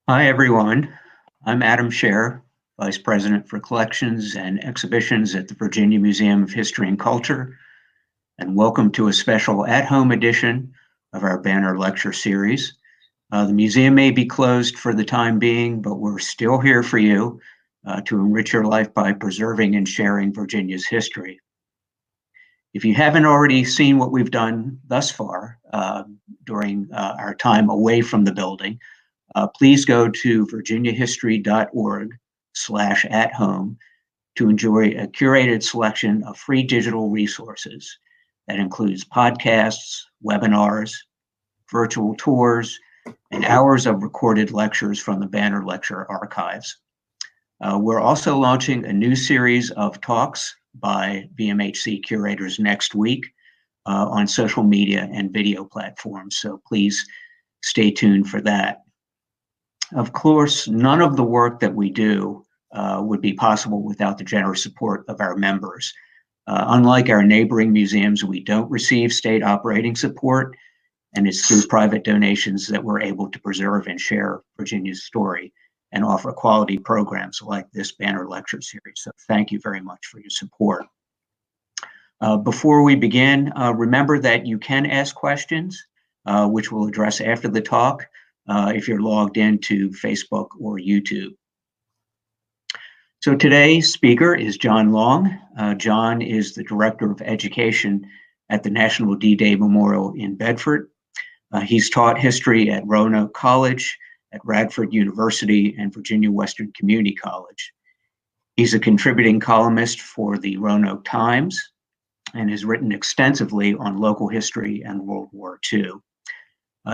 Hi, everyone. I'm Adam Scher, Vice President for Collections and Exhibitions at the Virginia Museum of History and Culture, and welcome to a special at-home edition of our Banner Lecture Series. The museum may be closed for the time being, but we're still here for you to enrich your life by preserving and sharing Virginia's history. If you haven't already seen what we've done thus far during our time away from the building, please go to virginiahistory.org/at-home to enjoy a curated selection of free digital resources that includes podcasts, webinars, virtual tours, and hours of recorded lectures from the Banner Lecture archives. We're also launching a new series of talks by VMHC curators next week on social media and video platforms, so please stay tuned for that. Of course, none of the work that we do would be possible without the generous support of our members. Unlike our neighboring museums, we don't receive state operating support, and it's through private donations that we're able to preserve and share Virginia's story and offer quality programs like this Banner Lecture Series. So thank you very much for your support. Before we begin, remember that you can ask questions, which we'll address after the talk, if you're logged into Facebook or YouTube. So today's speaker is John Long. John is the Director of Education at the National D-Day Memorial in Bedford. He's taught history at Roanoke College, at Radford University, and Virginia Western Community College. He's a contributing columnist for the Roanoke Times and has written extensively on local history and World War II.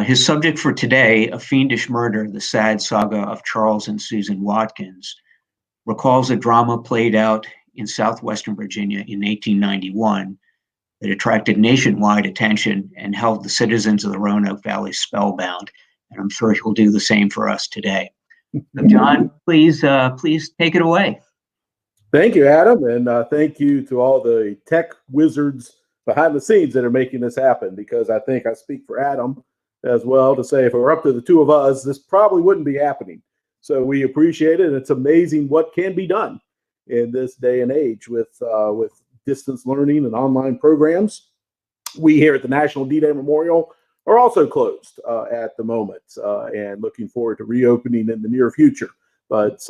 His subject for today, A Fiendish Murder, the Sad Saga of Charles and Susan Watkins, recalls a drama played out in southwestern Virginia in 1891 that attracted nationwide attention and held the citizens of the Roanoke Valley spellbound. And I'm sure he'll do the same for us today. So John, please take it away. Thank you, Adam, and thank you to all the tech wizards behind the scenes that are making this happen, because I think I speak for Adam as well to say if it were up to the two of us, this probably wouldn't be happening. So we appreciate it. It's amazing what can be done in this day and age with distance learning and online programs. We here at the National D-Day Memorial are also closed at the moment and looking forward to reopening in the near future. But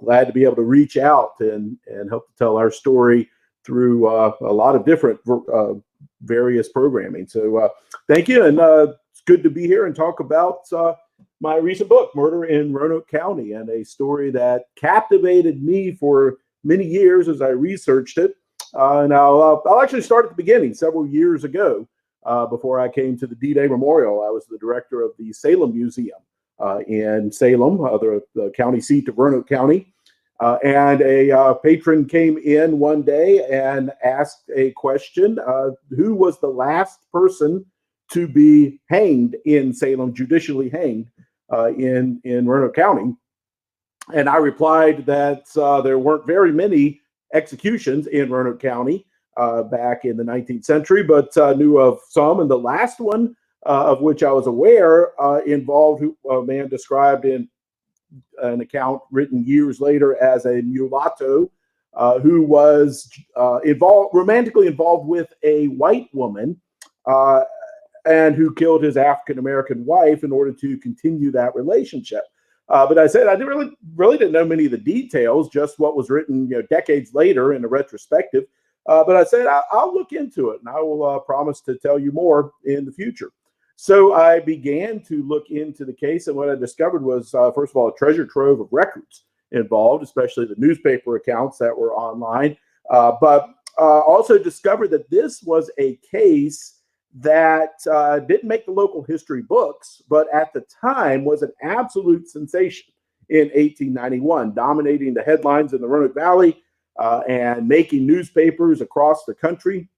glad to be able to reach out and help to tell our story through a lot of different various programming. So thank you, and it's good to be here and talk about my recent book, Murder in Roanoke County, and a story that captivated me for many years as I researched it. And I'll actually start at the beginning. Several years ago, before I came to the D-Day Memorial, I was the director of the Salem Museum in Salem, the county seat of Roanoke County. And a patron came in one day and asked a question: who was the last person to be hanged in Salem, judicially hanged in Roanoke County? And I replied that there weren't very many executions in Roanoke County back in the 19th century, but knew of some. And the last one of which I was aware involved a man described in an account written years later as a mulatto who was romantically involved with a white woman and who killed his African-American wife in order to continue that relationship. But I said I didn't really didn't know many of the details, just what was written decades later in a retrospective. But I said I'll look into it, and I will promise to tell you more in the future. So I began to look into the case, and what I discovered was, first of all, a treasure trove of records involved, especially the newspaper accounts that were online, but also discovered that this was a case that didn't make the local history books, but at the time was an absolute sensation in 1891, dominating the headlines in the Roanoke Valley and making newspapers across the country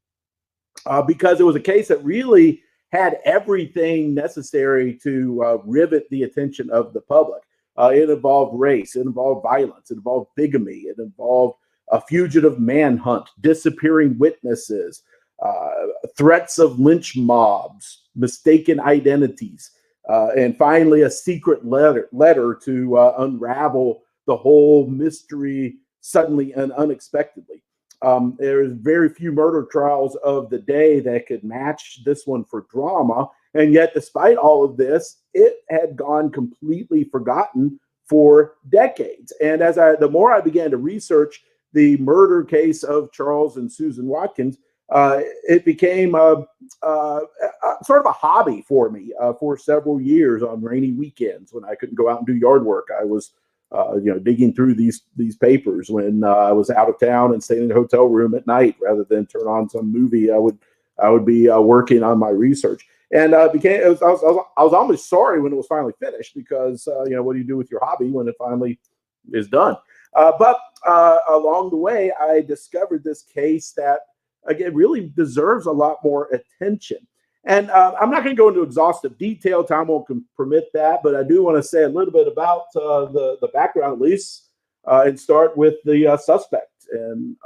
because it was a case that really had everything necessary to rivet the attention of the public. It involved race, it involved violence, it involved bigamy, it involved a fugitive manhunt, disappearing witnesses, threats of lynch mobs, mistaken identities, and finally a secret letter to unravel the whole mystery suddenly and unexpectedly. There's very few murder trials of the day that could match this one for drama. And yet, despite all of this, it had gone completely forgotten for decades. And the more I began to research the murder case of Charles and Susan Watkins, it became sort of a hobby for me for several years on rainy weekends when I couldn't go out and do yard work. I was digging through these papers when I was out of town and staying in a hotel room at night rather than turn on some movie. I would be working on my research, and I was almost sorry when it was finally finished because what do you do with your hobby when it finally is done? But along the way, I discovered this case that again really deserves a lot more attention. And I'm not going to go into exhaustive detail. Time won't permit that, but I do want to say a little bit about the background, at least, and start with the suspect and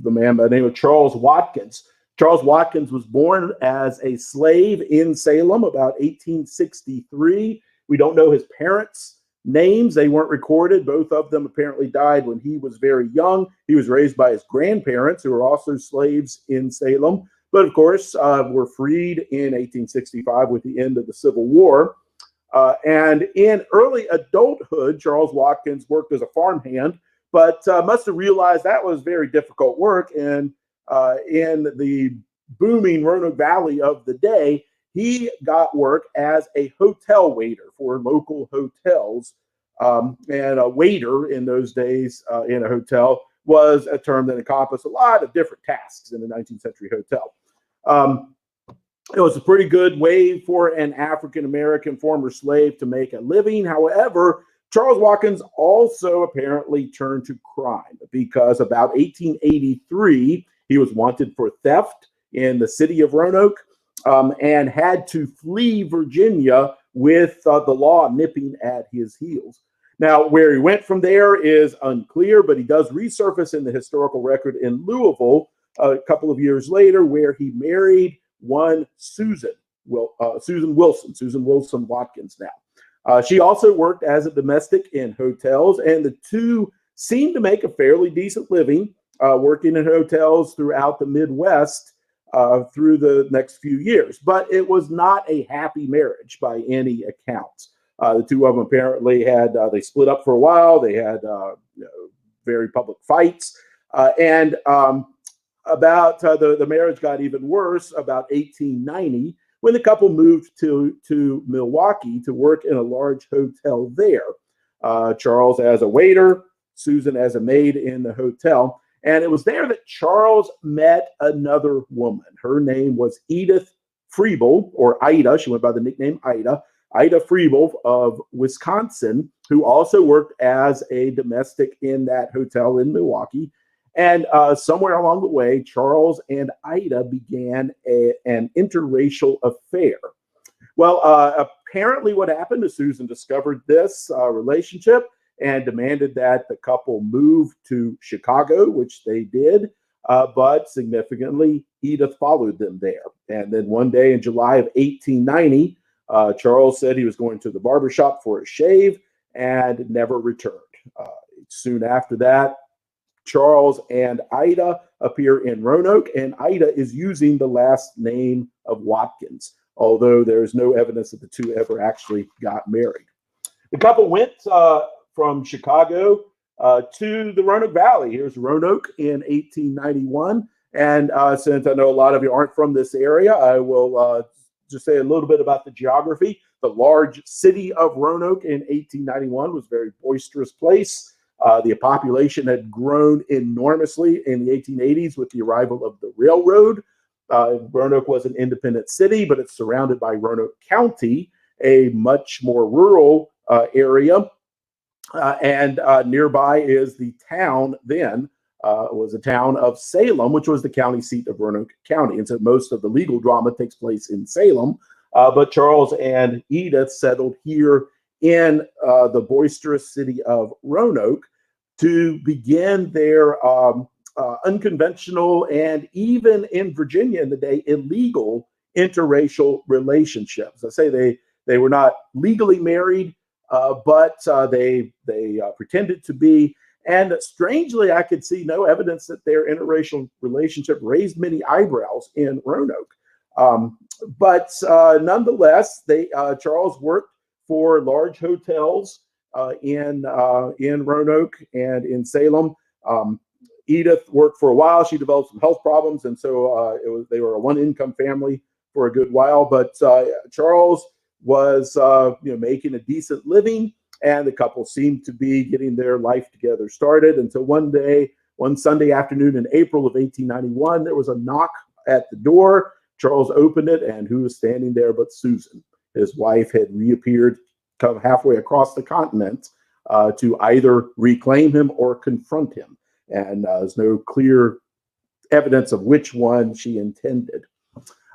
the man by the name of Charles Watkins. Charles Watkins was born as a slave in Salem about 1863. We don't know his parents' names. They weren't recorded. Both of them apparently died when he was very young. He was raised by his grandparents, who were also slaves in Salem, but of course were freed in 1865 with the end of the Civil War. And in early adulthood, Charles Watkins worked as a farmhand, but must have realized that was very difficult work. And in the booming Roanoke Valley of the day, he got work as a hotel waiter for local hotels. And a waiter in those days in a hotel was a term that encompassed a lot of different tasks in the 19th century hotel. It was a pretty good way for an African-American former slave to make a living. However, Charles Watkins also apparently turned to crime because about 1883, he was wanted for theft in the city of Roanoke and had to flee Virginia with the law nipping at his heels. Now, where he went from there is unclear, but he does resurface in the historical record in Louisville a couple of years later, where he married one Susan Wilson Watkins now. She also worked as a domestic in hotels, and the two seemed to make a fairly decent living working in hotels throughout the Midwest through the next few years. But it was not a happy marriage by any accounts. The two of them apparently they split up for a while. They had very public fights. And about the marriage got even worse about 1890 when the couple moved to Milwaukee to work in a large hotel there. Charles as a waiter, Susan as a maid in the hotel. And it was there that Charles met another woman. Her name was Edith Freeble, or Ida. She went by the nickname Ida Freeble of Wisconsin, who also worked as a domestic in that hotel in Milwaukee. And somewhere along the way, Charles and Ida began an interracial affair. Well, apparently what happened is Susan discovered this relationship and demanded that the couple move to Chicago, which they did. But significantly, Edith followed them there. And then one day in July of 1890, Charles said he was going to the barbershop for a shave and never returned. Soon after that, Charles and Ida appear in Roanoke, and Ida is using the last name of Watkins, although there is no evidence that the two ever actually got married. The couple went from Chicago to the Roanoke Valley. Here's Roanoke in 1891. And since I know a lot of you aren't from this area, I will just say a little bit about the geography. The large city of Roanoke in 1891 was a very boisterous place. The population had grown enormously in the 1880s with the arrival of the railroad. Roanoke was an independent city, but it's surrounded by Roanoke County, a much more rural area. And nearby is the town then, was a town of Salem, which was the county seat of Roanoke County. And so most of the legal drama takes place in Salem. But Charles and Edith settled here in the boisterous city of Roanoke to begin their unconventional and even in Virginia in the day, illegal interracial relationships. I say they were not legally married, but they pretended to be. And strangely, I could see no evidence that their interracial relationship raised many eyebrows in Roanoke. But nonetheless, Charles worked for large hotels in Roanoke and in Salem. Edith worked for a while. She developed some health problems, and so they were a one-income family for a good while. But Charles was making a decent living, and the couple seemed to be getting their life together started until one Sunday afternoon in April of 1891, there was a knock at the door. Charles opened it, and who was standing there but Susan? His wife had reappeared, come halfway across the continent to either reclaim him or confront him. And there's no clear evidence of which one she intended.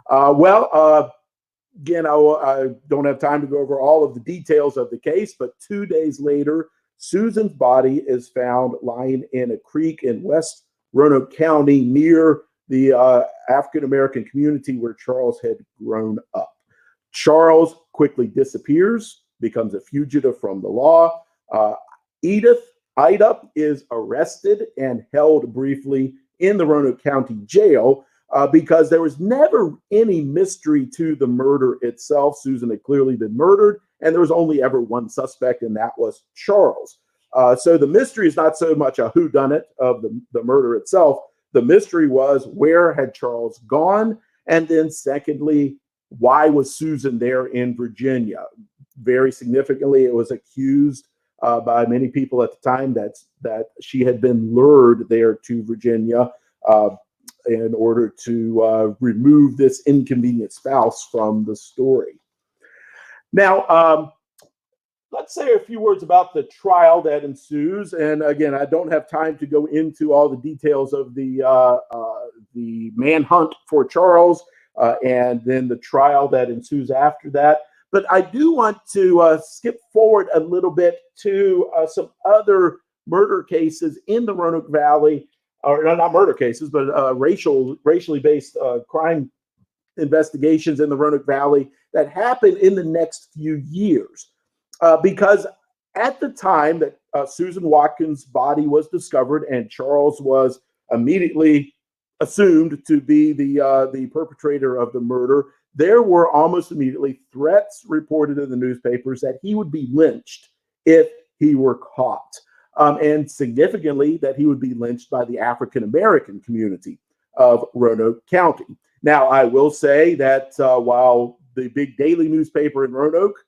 Again, I don't have time to go over all of the details of the case, but 2 days later, Susan's body is found lying in a creek in West Roanoke County near the African-American community where Charles had grown up. Charles quickly disappears, becomes a fugitive from the law. Ida is arrested and held briefly in the Roanoke County Jail because there was never any mystery to the murder itself. Susan had clearly been murdered, and there was only ever one suspect, and that was Charles. So the mystery is not so much a whodunit of the murder itself. The mystery was, where had Charles gone? And then secondly, why was Susan there in Virginia? Very significantly, it was accused by many people at the time that she had been lured there to Virginia in order to remove this inconvenient spouse from the story. Now, let's say a few words about the trial that ensues. And again, I don't have time to go into all the details of the manhunt for Charles and then the trial that ensues after that. But I do want to skip forward a little bit to some other murder cases in the Roanoke Valley, or not murder cases, but racially based crime investigations in the Roanoke Valley that happened in the next few years. Because at the time that Susan Watkins' body was discovered and Charles was immediately assumed to be the perpetrator of the murder, there were almost immediately threats reported in the newspapers that he would be lynched if he were caught. And significantly, that he would be lynched by the African-American community of Roanoke County. Now, I will say that while the big daily newspaper in Roanoke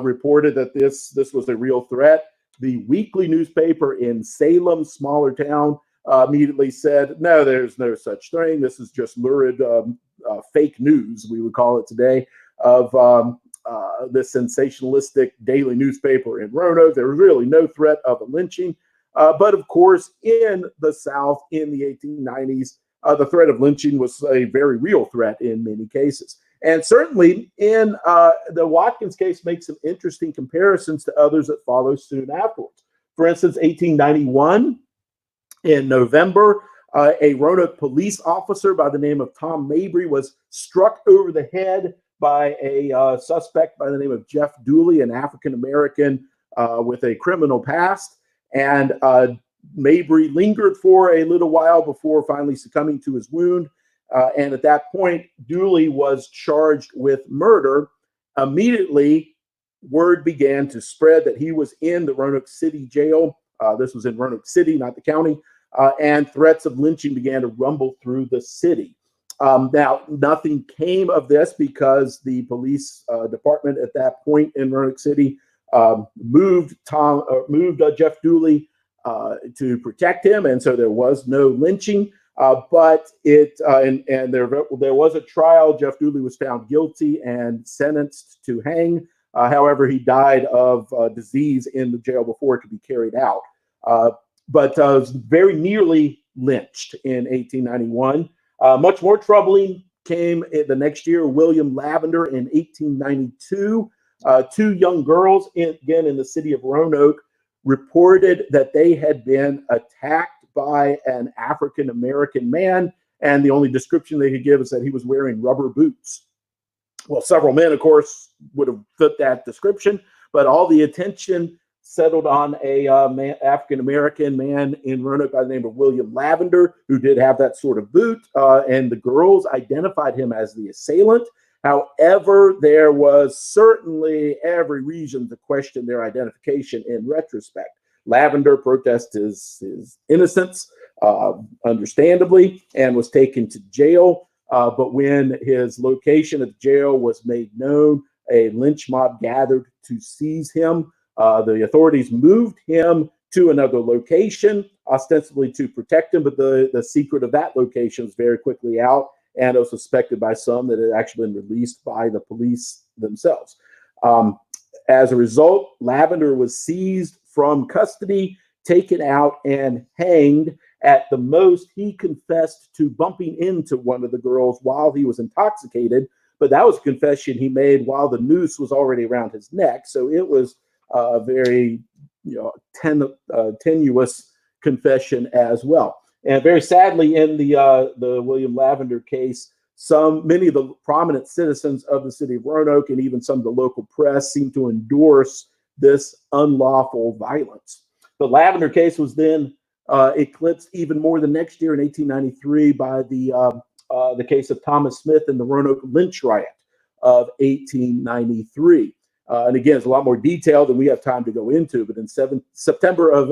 reported that this was a real threat, the weekly newspaper in Salem, smaller town, immediately said, no, there's no such thing. This is just lurid fake news, we would call it today, of this sensationalistic daily newspaper in Roanoke. There was really no threat of a lynching. But of course, in the South in the 1890s, the threat of lynching was a very real threat in many cases. And certainly in the Watkins case makes some interesting comparisons to others that follow soon afterwards. For instance, 1891, in November, a Roanoke police officer by the name of Tom Mabry was struck over the head by a suspect by the name of Jeff Dooley, an African-American with a criminal past. And Mabry lingered for a little while before finally succumbing to his wound. And at that point, Dooley was charged with murder. Immediately, word began to spread that he was in the Roanoke City jail. This was in Roanoke City, not the county. And threats of lynching began to rumble through the city. Now, nothing came of this because the police department at that point in Roanoke City moved Jeff Dooley to protect him, and so there was no lynching. But there was a trial. Jeff Dooley was found guilty and sentenced to hang. However, he died of disease in the jail before it could be carried out. But was very nearly lynched in 1891. Much more troubling came the next year. William Lavender in 1892. Two young girls, again in the city of Roanoke, reported that they had been attacked by an African-American man, and the only description they could give is that he was wearing rubber boots. well, several men, of course, would have fit that description, but all the attention settled on a African-American man in Roanoke by the name of William Lavender, who did have that sort of boot, and the girls identified him as the assailant. However, there was certainly every reason to question their identification in retrospect. Lavender protested his innocence, understandably, and was taken to jail. But when his location at the jail was made known, a lynch mob gathered to seize him. The authorities moved him to another location, ostensibly to protect him, but the secret of that location was very quickly out, and it was suspected by some that it had actually been released by the police themselves. As a result, Lavender was seized from custody, taken out, and hanged. At the most, he confessed to bumping into one of the girls while he was intoxicated, but that was a confession he made while the noose was already around his neck. So it was a very tenuous confession as well. And very sadly, in the William Lavender case, many of the prominent citizens of the city of Roanoke and even some of the local press seemed to endorse this unlawful violence. The Lavender case was then eclipsed even more the next year in 1893 by the case of Thomas Smith and the Roanoke lynch riot of 1893. And again, it's a lot more detailed than we have time to go into, but in September of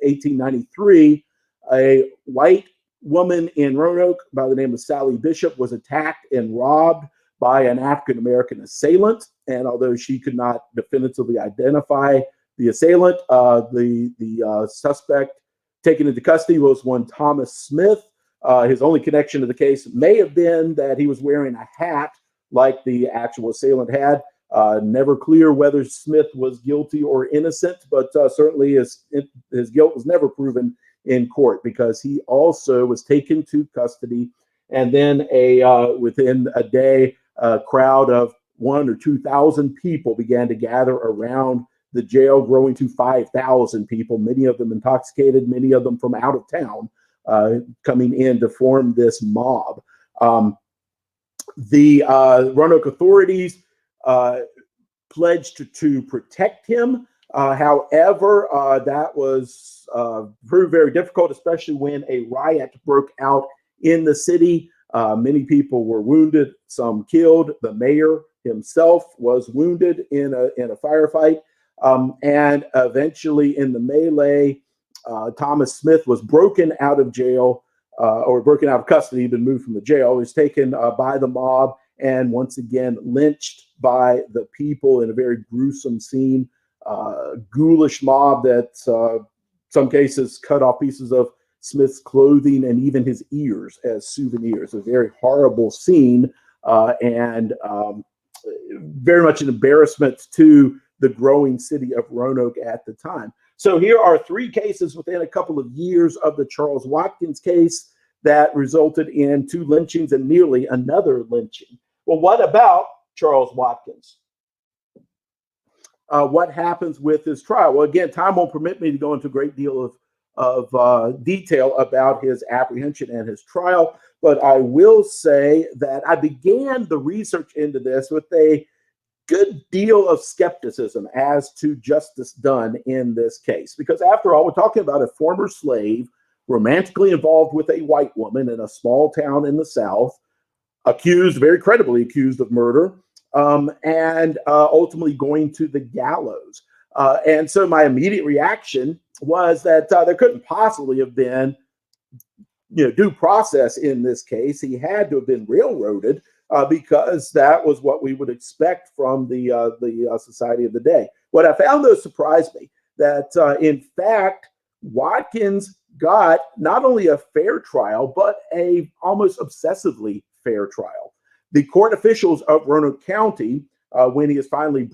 1893, a white woman in Roanoke by the name of Sally Bishop was attacked and robbed by an African-American assailant. And although she could not definitively identify the assailant, the suspect taken into custody was one Thomas Smith. His only connection to the case may have been that he was wearing a hat like the actual assailant had. Never clear whether Smith was guilty or innocent, but certainly his guilt was never proven in court because he also was taken to custody. And then within a day, a crowd of 1,000 or 2,000 people began to gather around the jail, growing to 5,000 people, many of them intoxicated, many of them from out of town, coming in to form this mob. The Roanoke authorities pledged to protect him. However, that was proved very difficult, especially when a riot broke out in the city. Many people were wounded, some killed. The mayor himself was wounded in a firefight. And eventually in the melee, Thomas Smith was broken out of jail or broken out of custody. He'd been moved from the jail. He was taken by the mob and once again lynched by the people in a very gruesome scene. Ghoulish mob that some cases cut off pieces of Smith's clothing and even his ears as souvenirs. A very horrible scene and very much an embarrassment to the growing city of Roanoke at the time. So here are three cases within a couple of years of the Charles Watkins case that resulted in 2 lynchings and nearly another lynching. Well, what about Charles Watkins? What happens with his trial? Well, again, time won't permit me to go into a great deal of detail about his apprehension and his trial, but I will say that I began the research into this with a good deal of skepticism as to justice done in this case. Because after all, we're talking about a former slave romantically involved with a white woman in a small town in the South, accused, very credibly accused of murder, and ultimately going to the gallows. And so my immediate reaction was that there couldn't possibly have been due process in this case. He had to have been railroaded because that was what we would expect from the society of the day. What I found, though, surprised me, that in fact, Watkins got not only a fair trial, but a almost obsessively fair trial. The court officials of Roanoke County, when he is finally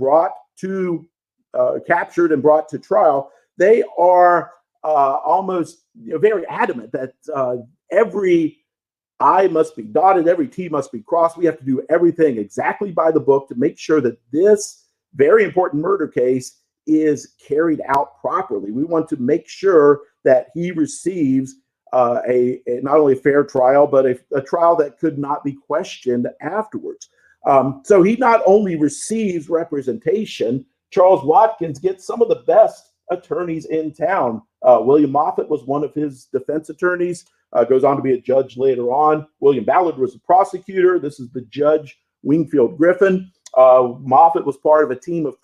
captured and brought to trial, they are almost very adamant that every I must be dotted, every T must be crossed. We have to do everything exactly by the book to make sure that this very important murder case is carried out properly. We want to make sure that he receives a not only a fair trial, but a trial that could not be questioned afterwards. So he not only receives representation, Charles Watkins gets some of the best attorneys in town. William Moffat was one of his defense attorneys, goes on to be a judge later on. William Ballard was a prosecutor. This is the judge, Wingfield Griffin. Moffat was part of a team of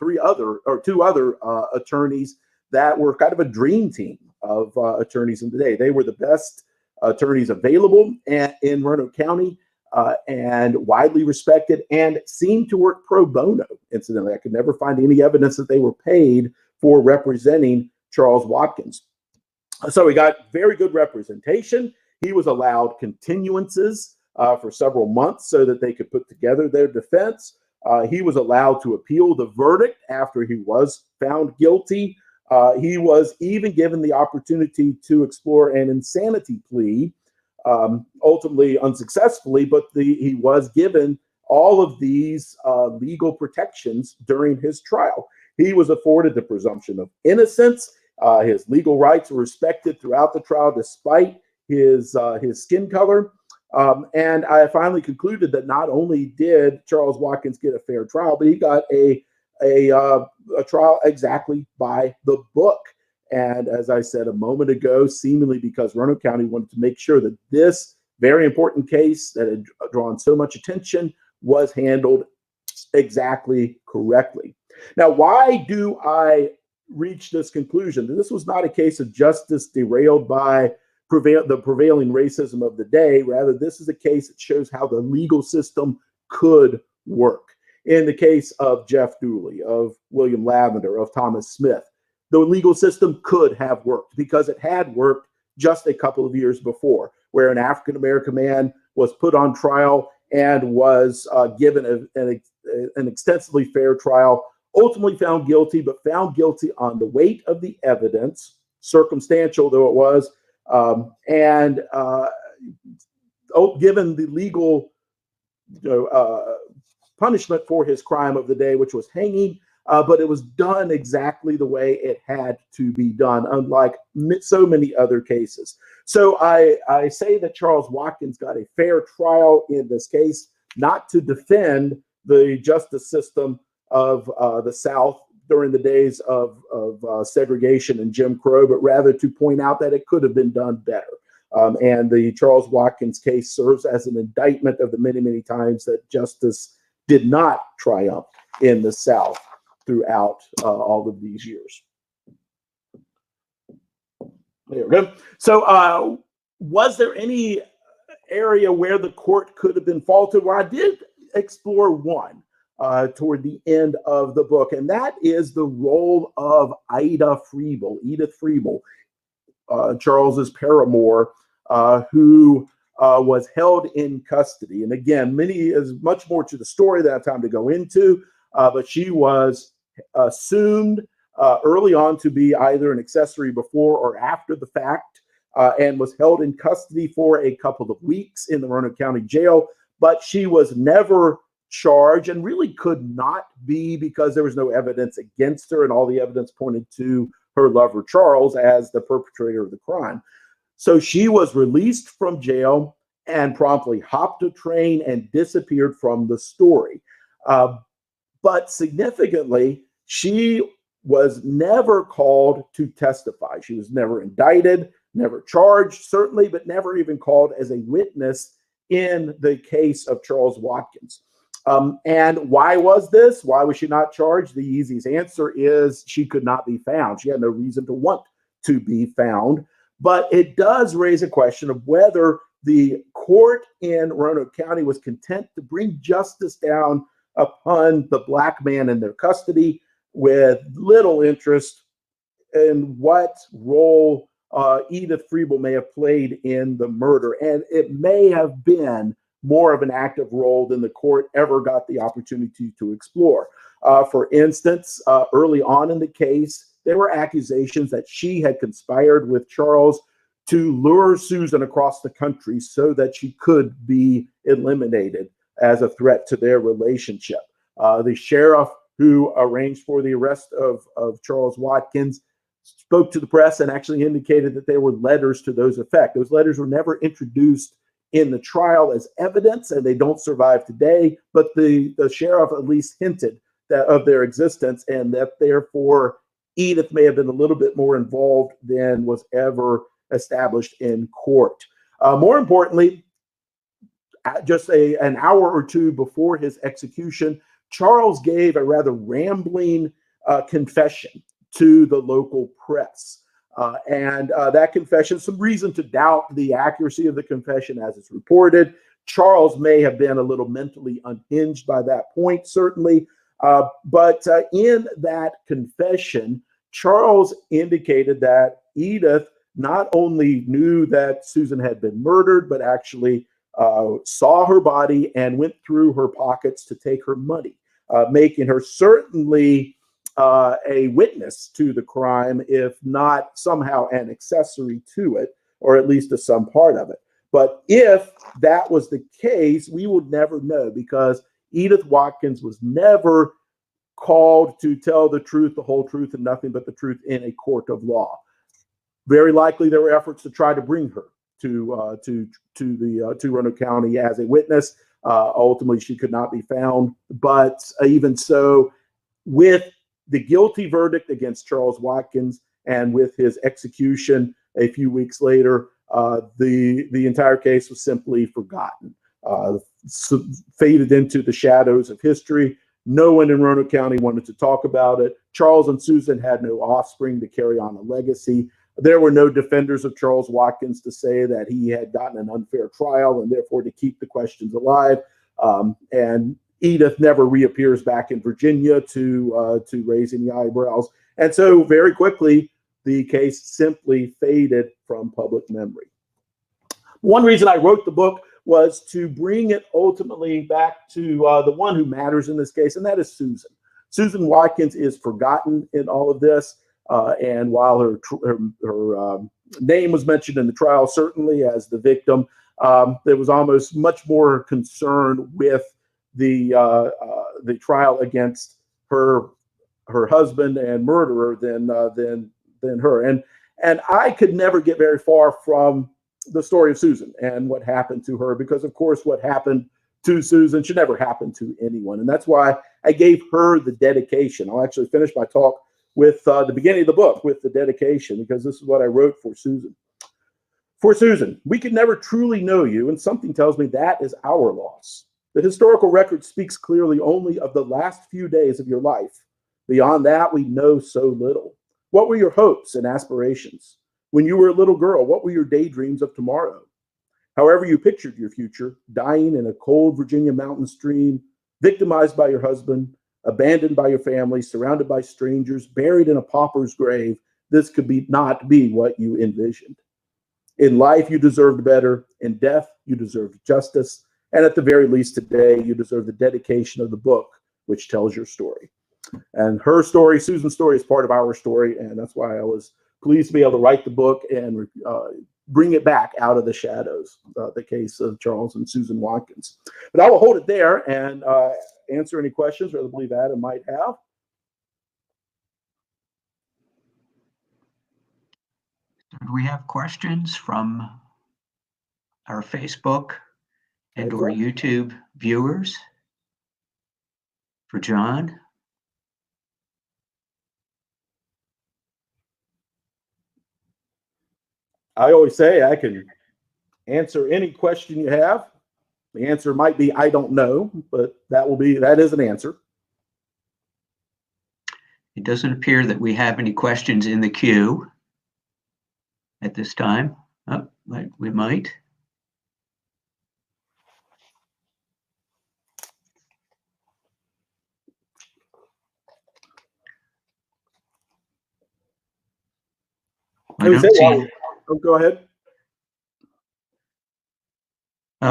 two other attorneys that were kind of a dream team of attorneys in the day. They were the best attorneys available in Roanoke County, and widely respected, and seemed to work pro bono. Incidentally, I could never find any evidence that they were paid for representing Charles Watkins. So he got very good representation. He was allowed continuances for several months so that they could put together their defense. He was allowed to appeal the verdict after he was found guilty. He was even given the opportunity to explore an insanity plea, ultimately unsuccessfully, but he was given all of these legal protections during his trial. He was afforded the presumption of innocence. His legal rights were respected throughout the trial, despite his skin color. And I finally concluded that not only did Charles Watkins get a fair trial, but he got a trial exactly by the book. And as I said a moment ago, seemingly because Roanoke County wanted to make sure that this very important case that had drawn so much attention was handled exactly correctly. Now, why do I reach this conclusion? This was not a case of justice derailed by the prevailing racism of the day. Rather, this is a case that shows how the legal system could work. In the case of Jeff Dooley, of William Lavender, of Thomas Smith, the legal system could have worked because it had worked just a couple of years before, where an African-American man was put on trial and was given an extensively fair trial, ultimately found guilty, but found guilty on the weight of the evidence, circumstantial though it was, and given the legal punishment for his crime of the day, which was hanging, but it was done exactly the way it had to be done, unlike so many other cases. So I say that Charles Watkins got a fair trial in this case, not to defend the justice system of the South during the days of segregation and Jim Crow, but rather to point out that it could have been done better. And the Charles Watkins case serves as an indictment of the many, many times that justice did not triumph in the South throughout all of these years. There we go. So was there any area where the court could have been faulted? Well, I did explore one toward the end of the book, and that is the role of Edith Friebel, Charles's paramour, who was held in custody. And again, is much more to the story that I have time to go into, but she was assumed early on to be either an accessory before or after the fact, and was held in custody for a couple of weeks in the Roanoke County Jail, but she was never charged and really could not be because there was no evidence against her, and all the evidence pointed to her lover Charles as the perpetrator of the crime. So she was released from jail and promptly hopped a train and disappeared from the story. But significantly, she was never called to testify. She was never indicted, never charged, certainly, but never even called as a witness in the case of Charles Watkins. And why was this? Why was she not charged? The easiest answer is she could not be found. She had no reason to want to be found. But it does raise a question of whether the court in Roanoke County was content to bring justice down upon the Black man in their custody with little interest in what role Edith Friebel may have played in the murder. And it may have been more of an active role than the court ever got the opportunity to explore. For instance, early on in the case, there were accusations that she had conspired with Charles to lure Susan across the country so that she could be eliminated as a threat to their relationship. The sheriff who arranged for the arrest of Charles Watkins spoke to the press and actually indicated that there were letters to those effect. Those letters were never introduced in the trial as evidence, and they don't survive today. But the sheriff at least hinted that of their existence, and that therefore Edith may have been a little bit more involved than was ever established in court. More importantly, just an hour or two before his execution, Charles gave a rather rambling confession to the local press. And that confession, some reason to doubt the accuracy of the confession as it's reported. Charles may have been a little mentally unhinged by that point, certainly. But in that confession, Charles indicated that Edith not only knew that Susan had been murdered, but actually saw her body and went through her pockets to take her money, making her certainly a witness to the crime, if not somehow an accessory to it, or at least to some part of it. But if that was the case, we would never know, because Edith Watkins was never called to tell the truth, the whole truth, and nothing but the truth in a court of law. Very likely there were efforts to try to bring her to Roanoke County as a witness. Ultimately, she could not be found. But even so, with the guilty verdict against Charles Watkins and with his execution a few weeks later, the entire case was simply forgotten, faded into the shadows of history. No one in Roanoke County wanted to talk about it. Charles and Susan had no offspring to carry on a legacy. There were no defenders of Charles Watkins to say that he had gotten an unfair trial and therefore to keep the questions alive. And Edith never reappears back in Virginia to raise any eyebrows. And so very quickly, the case simply faded from public memory. One reason I wrote the book was to bring it ultimately back to the one who matters in this case, and that is Susan. Susan Watkins is forgotten in all of this. And while her name was mentioned in the trial, certainly as the victim, there was almost much more concern with the trial against her husband and murderer than her. And I could never get very far from the story of Susan and what happened to her, because of course what happened to Susan should never happen to anyone. And that's why I gave her the dedication. I'll actually finish my talk with the beginning of the book with the dedication, because this is what I wrote for Susan. For Susan, we could never truly know you, and something tells me that is our loss. The historical record speaks clearly only of the last few days of your life. Beyond that, we know so little. What were your hopes and aspirations? When you were a little girl, what were your daydreams of tomorrow? However you pictured your future, dying in a cold Virginia mountain stream, victimized by your husband, abandoned by your family, surrounded by strangers, buried in a pauper's grave, this could not be what you envisioned. In life, you deserved better. In death, you deserved justice. And at the very least today, you deserve the dedication of the book, which tells your story. And her story, Susan's story, is part of our story. And that's why I was pleased to be able to write the book and bring it back out of the shadows, the case of Charles and Susan Watkins. But I will hold it there and answer any questions that I believe Adam might have. Do we have questions from our Facebook and or YouTube viewers for John? I always say I can answer any question you have. The answer might be I don't know, but that is an answer. It doesn't appear that we have any questions in the queue at this time. Oh, we might. I don't see. Oh, go ahead.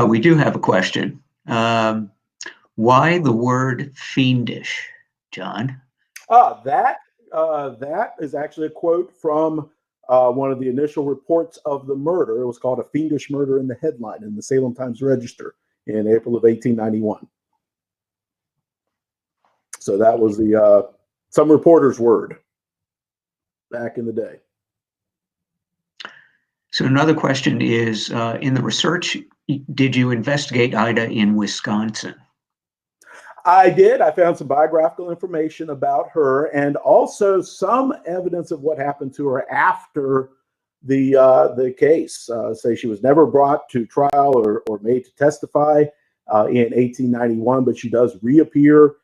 We do have a question. Why the word fiendish, John? That is actually a quote from one of the initial reports of the murder. It was called a fiendish murder in the headline in the Salem Times Register in April of 1891. So that was some reporter's word back in the day. So another question is, in the research, did you investigate Ida in Wisconsin? I did. I found some biographical information about her and also some evidence of what happened to her after the case. Say she was never brought to trial or made to testify in 1891, but she does reappear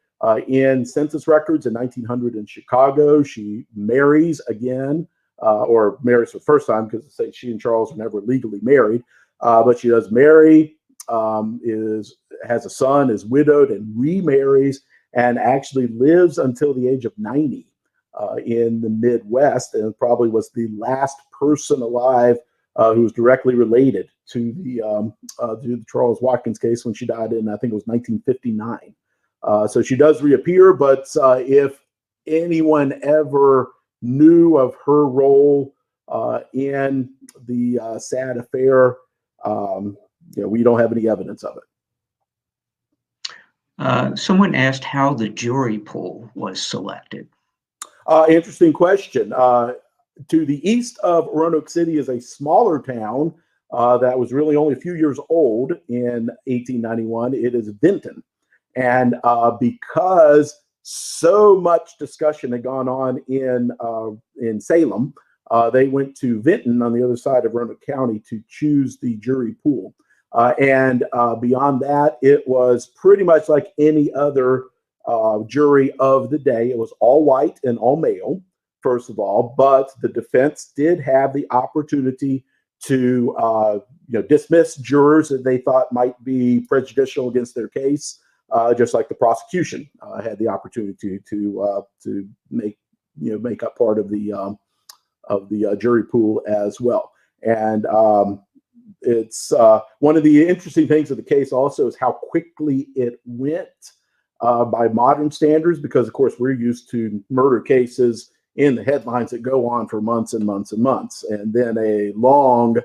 in census records in 1900 in Chicago. She marries again, or marries for the first time, because she and Charles were never legally married, but she does marry, has a son, is widowed, and remarries, and actually lives until the age of 90 in the Midwest, and probably was the last person alive who was directly related to the Charles Watkins case when she died in, I think it was 1959. So she does reappear, but if anyone ever knew of her role in the sad affair, we don't have any evidence of it. Someone asked how the jury pool was selected. Interesting question. To the east of Roanoke City is a smaller town that was really only a few years old in 1891. It is Vinton. And because so much discussion had gone on in Salem, they went to Vinton on the other side of Roanoke County to choose the jury pool. And beyond that, it was pretty much like any other jury of the day. It was all white and all male, first of all, but the defense did have the opportunity to dismiss jurors that they thought might be prejudicial against their case, just like the prosecution had the opportunity to make up part of the jury pool as well. And it's one of the interesting things of the case also is how quickly it went by modern standards, because of course we're used to murder cases in the headlines that go on for months and months and months, and then a long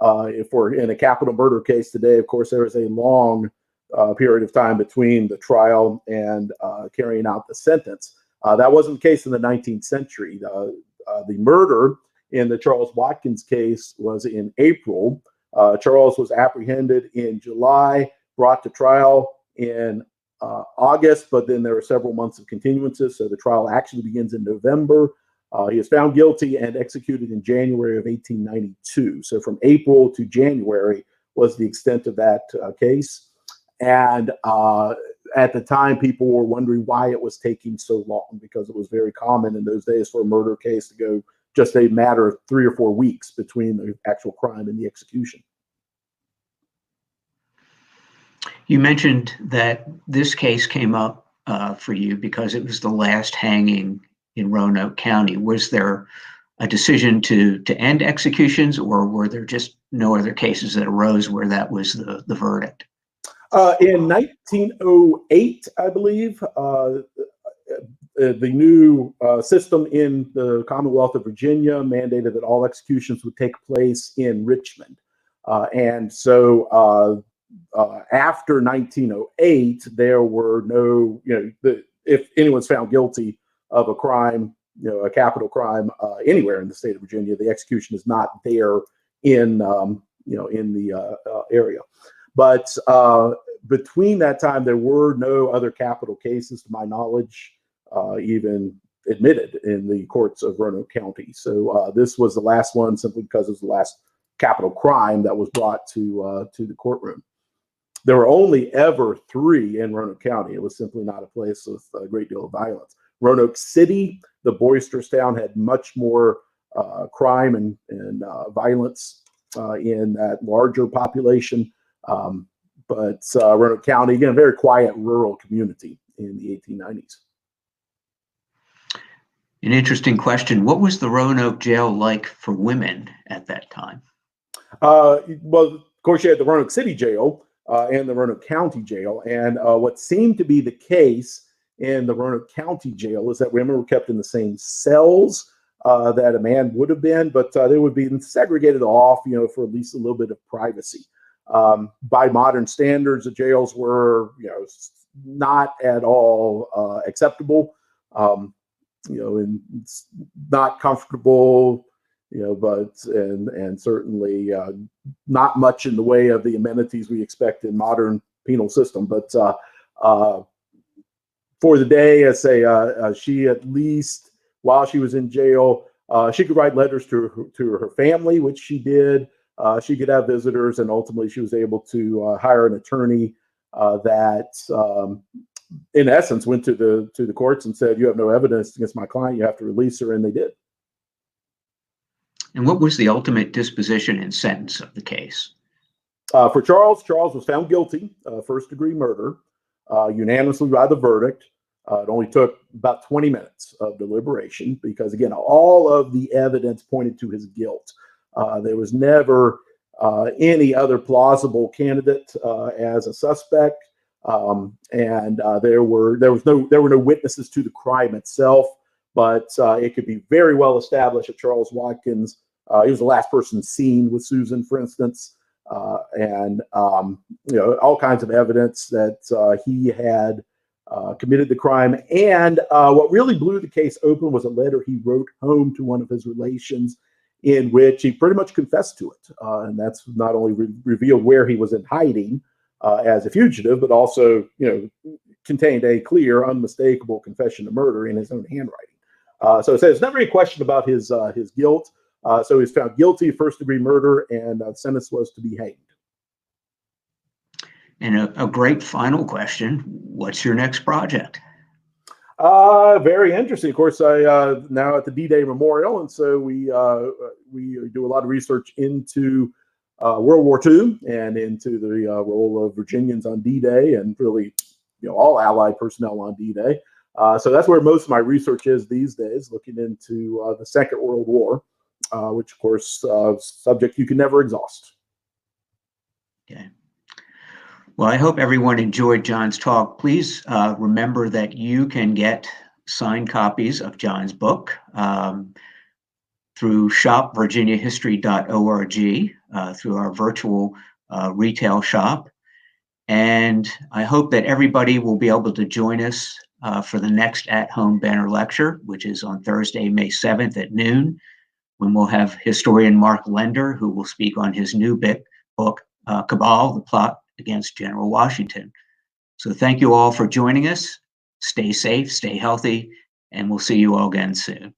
if we're in a capital murder case today, of course there is a long period of time between the trial and carrying out the sentence. That wasn't the case in the 19th century. The murder in the Charles Watkins case was in April. Charles was apprehended in July, brought to trial in August, but then there were several months of continuances, so the trial actually begins in November. He was found guilty and executed in January of 1892. So from April to January was the extent of that case. And at the time, people were wondering why it was taking so long, because it was very common in those days for a murder case to go just a matter of 3 or 4 weeks between the actual crime and the execution. You mentioned that this case came up for you because it was the last hanging in Roanoke County. Was there a decision to end executions, or were there just no other cases that arose where that was the verdict? In 1908, I believe, the new system in the Commonwealth of Virginia mandated that all executions would take place in Richmond. And so after 1908, there were no, if anyone's found guilty of a crime, a capital crime anywhere in the state of Virginia, the execution is not there in the area. But between that time, there were no other capital cases, to my knowledge, even admitted in the courts of Roanoke County. So this was the last one, simply because it was the last capital crime that was brought to the courtroom. There were only ever 3 in Roanoke County. It was simply not a place with a great deal of violence. Roanoke City, the boisterous town, had much more crime and violence in that larger population. But Roanoke County, again, a very quiet rural community in the 1890s. An interesting question. What was the Roanoke jail like for women at that time? Well, of course, you had the Roanoke City jail and the Roanoke County jail. And what seemed to be the case in the Roanoke County jail is that women were kept in the same cells that a man would have been, but they would be segregated off, for at least a little bit of privacy. By modern standards, the jails were, not at all acceptable, and not comfortable, and certainly not much in the way of the amenities we expect in modern penal system. But for the day, I say she, at least while she was in jail, she could write letters to her family, which she did. She could have visitors, and ultimately she was able to hire an attorney that, in essence, went to the courts and said, "You have no evidence against my client. You have to release her," and they did. And what was the ultimate disposition and sentence of the case? For Charles was found guilty of first-degree murder, unanimously by the verdict. It only took about 20 minutes of deliberation because, again, all of the evidence pointed to his guilt. There was never any other plausible candidate as a suspect, and there were no witnesses to the crime itself. But it could be very well established that Charles Watkins, he was the last person seen with Susan, for instance, and all kinds of evidence that he had committed the crime. And what really blew the case open was a letter he wrote home to one of his relations, in which he pretty much confessed to it. And that's not only revealed where he was in hiding as a fugitive, but also, contained a clear, unmistakable confession to murder in his own handwriting. So it says never any question about his guilt. So he was found guilty of first-degree murder, and the sentence was to be hanged. And a great final question: what's your next project? Very interesting. Of course, I now at the D-Day Memorial, and so we do a lot of research into World War II and into the role of Virginians on D-Day, and really, all Allied personnel on D-Day. So that's where most of my research is these days, looking into the Second World War, which, of course, subject you can never exhaust. Okay. Well, I hope everyone enjoyed John's talk. Please remember that you can get signed copies of John's book through shopvirginiahistory.org, through our virtual retail shop. And I hope that everybody will be able to join us for the next at-home banner lecture, which is on Thursday, May 7th at noon, when we'll have historian Mark Lender, who will speak on his new book, Cabal, the Plot Against General Washington. So thank you all for joining us. Stay safe, stay healthy, and we'll see you all again soon.